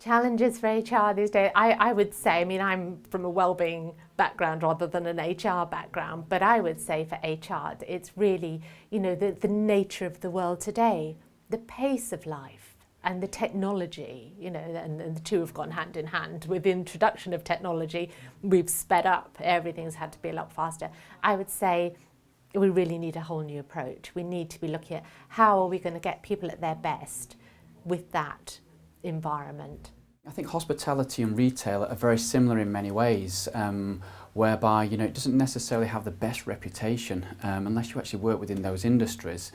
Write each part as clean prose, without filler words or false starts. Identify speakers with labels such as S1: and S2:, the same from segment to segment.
S1: Challenges for HR these days, I would say, I mean, I'm from a wellbeing background rather than an HR background, but I would say for HR, it's really, the nature of the world today, the pace of life and the technology, and the two have gone hand in hand. With the introduction of technology, we've sped up, everything's had to be a lot faster. I would say we really need a whole new approach. We need to be looking at how are we going to get people at their best with that environment.
S2: I think hospitality and retail are very similar in many ways, whereby it doesn't necessarily have the best reputation unless you actually work within those industries.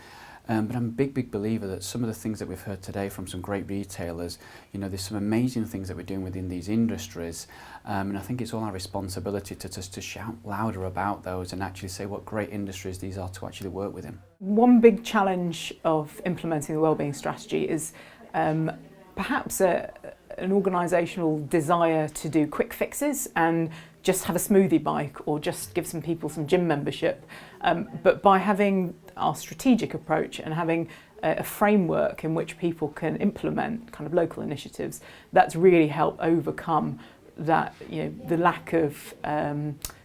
S2: But I'm a big believer that some of the things that we've heard today from some great retailers, there's some amazing things that we're doing within these industries, and I think it's all our responsibility to shout louder about those and actually say what great industries these are to actually work within.
S3: One big challenge of implementing the wellbeing strategy is perhaps an organisational desire to do quick fixes and just have a smoothie bike or just give some people some gym membership. But by having our strategic approach and having a framework in which people can implement kind of local initiatives, that's really helped overcome that, the lack of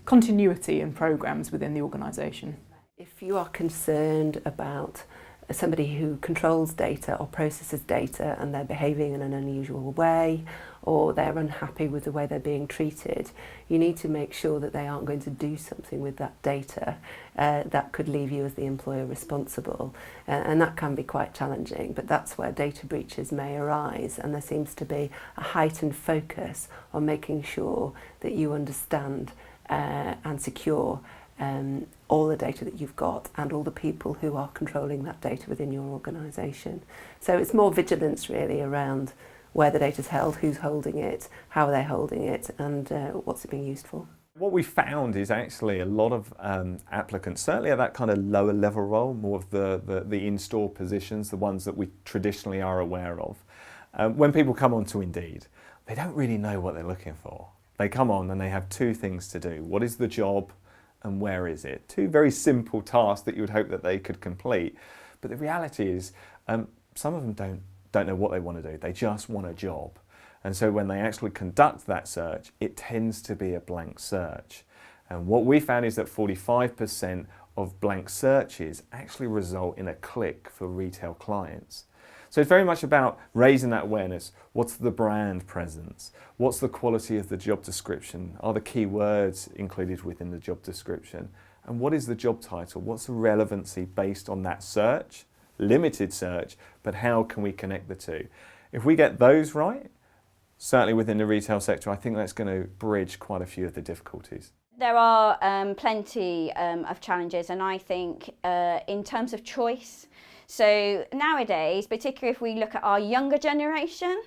S3: continuity in programmes within the organisation.
S4: If you are concerned about somebody who controls data or processes data and they're behaving in an unusual way, or they're unhappy with the way they're being treated, you need to make sure that they aren't going to do something with that data that could leave you as the employer responsible, and that can be quite challenging, but that's where data breaches may arise, and there seems to be a heightened focus on making sure that you understand and secure all the data that you've got and all the people who are controlling that data within your organisation. So it's more vigilance really around where the data's held, who's holding it, how are they holding it, and what's it being used for.
S5: What we found is actually a lot of applicants, certainly at that kind of lower level role, more of the in-store positions, the ones that we traditionally are aware of. When people come onto Indeed, they don't really know what they're looking for. They come on and they have two things to do. What is the job? And where is it? Two very simple tasks that you would hope that they could complete. But the reality is some of them don't know what they want to do. They just want a job. And so when they actually conduct that search, it tends to be a blank search. And what we found is that 45% of blank searches actually result in a click for retail clients. So it's very much about raising that awareness. What's the brand presence? What's the quality of the job description? Are the key words included within the job description? And what is the job title? What's the relevancy based on that search? Limited search, but how can we connect the two? If we get those right, certainly within the retail sector, I think that's going to bridge quite a few of the difficulties.
S6: There are plenty of challenges, and I think in terms of choice, so nowadays, particularly if we look at our younger generation,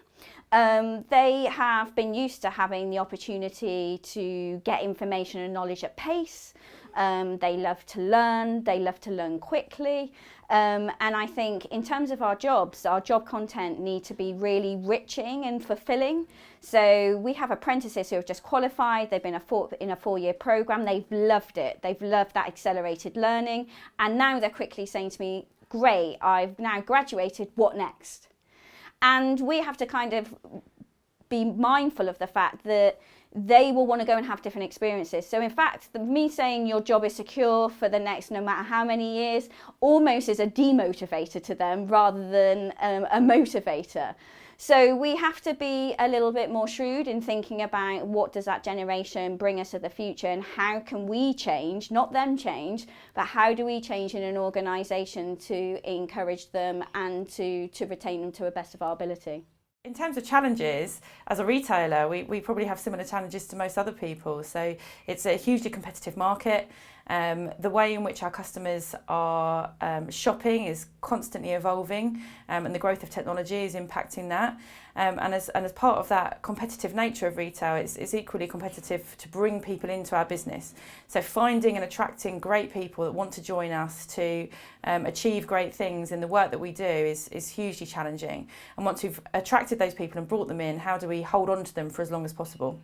S6: they have been used to having the opportunity to get information and knowledge at pace. They love to learn quickly. And I think in terms of our jobs, our job content need to be really enriching and fulfilling. So we have apprentices who have just qualified, they've been in a 4-year program, they've loved it. They've loved that accelerated learning. And now they're quickly saying to me, great, I've now graduated, what next? And we have to kind of be mindful of the fact that they will want to go and have different experiences. So in fact, me saying your job is secure for the next no matter how many years almost is a demotivator to them rather than a motivator. So we have to be a little bit more shrewd in thinking about what does that generation bring us to the future and how can we change, not them change, but how do we change in an organisation to encourage them and to retain them to the best of our ability.
S7: In terms of challenges, as a retailer, we probably have similar challenges to most other people. So it's a hugely competitive market. The way in which our customers are shopping is constantly evolving, and the growth of technology is impacting that. And as part of that competitive nature of retail, it's equally competitive to bring people into our business. So finding and attracting great people that want to join us to achieve great things in the work that we do is hugely challenging. And once we've attracted those people and brought them in, how do we hold on to them for as long as possible?